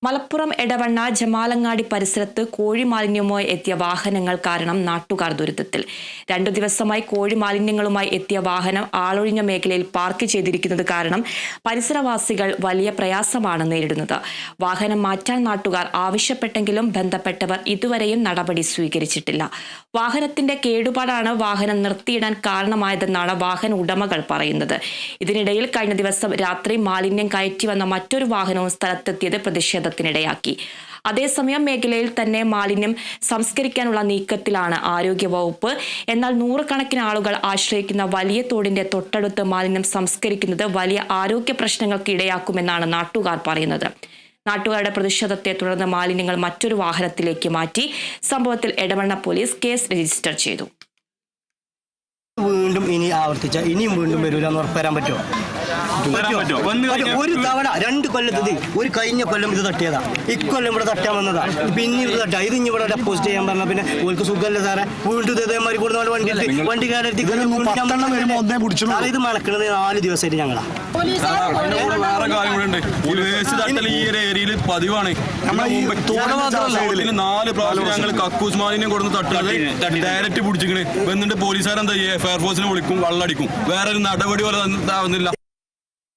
മലപ്പുറം എടവണ്ണ ജമാലങ്ങാടി പരിസരത്ത് കോഴി മാലിന്യവുമായി എത്തിയ വാഹനങ്ങൾ കാരണം നാട്ടുകാർ ദുരിതത്തിൽ. 2 ദിവസമായി കോഴി മാലിന്യങ്ങളുമായി എത്തിയ വാഹനം ആളൊഴിഞ്ഞ മേഖലയിൽ പാർക്ക് ചെയ്തിരിക്കുന്നത് കാരണം പരിസരവാസികൾ വലിയ പ്രയാസമാണ് നേരിടുന്നത്. വാഹനം മാറ്റാൻ നാട്ടുകാർ ആവശ്യപ്പെട്ടെങ്കിലും ബന്ധപ്പെട്ടവർ ഇതുവരെയും നടപടി സ്വീകരിച്ചിട്ടില്ല. വാഹനത്തിന്റെ കേടുപാടാണ് വാഹനം നിർത്തിയിടാൻ കാരണമായതെന്നാണ് വാഹന ഉടമകൾ പറയുന്നത്. ഇതിനിടയിൽ കഴിഞ്ഞ ദിവസം രാത്രി മാലിന്യം കയറ്റി വന്ന മറ്റൊരു വാഹനവും സ്ഥലത്തെത്തിയത് പ്രതിഷേധത്തിനിടയാക്കി. അതേസമയം മേഖലയിൽ തന്നെ മാലിന്യം സംസ്കരിക്കാനുള്ള നീക്കത്തിലാണ് ആരോഗ്യവകുപ്പ്. എന്നാൽ നൂറുകണക്കിന് ആളുകൾ ആശ്രയിക്കുന്ന വലിയ തോടിന്റെ തൊട്ടടുത്ത് മാലിന്യം സംസ്കരിക്കുന്നത് വലിയ ആരോഗ്യ പ്രശ്നങ്ങൾക്ക് ഇടയാക്കുമെന്നാണ് നാട്ടുകാർ പറയുന്നത്. നാട്ടുകാരുടെ പ്രതിഷേധത്തെ തുടർന്ന് മാലിന്യങ്ങൾ മറ്റൊരു വാഹനത്തിലേക്ക് മാറ്റി. സംഭവത്തിൽ എടവണ്ണ പോലീസ് കേസ് രജിസ്റ്റർ ചെയ്തു. വീണ്ടും ഇനി ആവർത്തിച്ച ഇനിയും വീണ്ടും വരൂലെന്ന് ഉറപ്പുവരാൻ പറ്റുമോ? ഒരു തവണ 2 കൊല്ലത്തിൽ ഒരു കഴിഞ്ഞ കൊല്ലം ഇത് തട്ടിയതാ, ഇക്കൊല്ലം ഇവിടെ തട്ടാൻ വന്നതാ, പിന്നെ ഇത് തട്ടാ. ഇത് ഇനി ഇവിടെ ഡെപ്പോസിറ്റ് ചെയ്യാൻ പറഞ്ഞാൽ പിന്നെ ഓർക്ക് സുഖമല്ല സാറേ. വീണ്ടും ഇതേമാതിരി കൂടുന്ന വണ്ടി കയറി ഇത് മണക്കുന്നത് 4 ദിവസമായിട്ട് ഞങ്ങളാ. വേറെ കാര്യം കൂടെ ഉണ്ട്. വേസ്റ്റ് തട്ടൽ ഈ ഒരു ഏരിയയിൽ പതിവാണ്. 4 പ്രാവശ്യം ഞങ്ങൾ കക്കൂസ് മാലിന്യം കൊടുത്ത് തട്ടുന്നത് ഡയറക്റ്റ് പിടിച്ചിക്കണ്. എന്നിട്ട് പോലീസുകാരെന്താ ചെയ്യുക? ഫയർഫോഴ്സിനെ വിളിക്കും, വെള്ളടിക്കും. വേറെ ഒരു നടപടി പോലെ ഇതാവുന്നില്ല.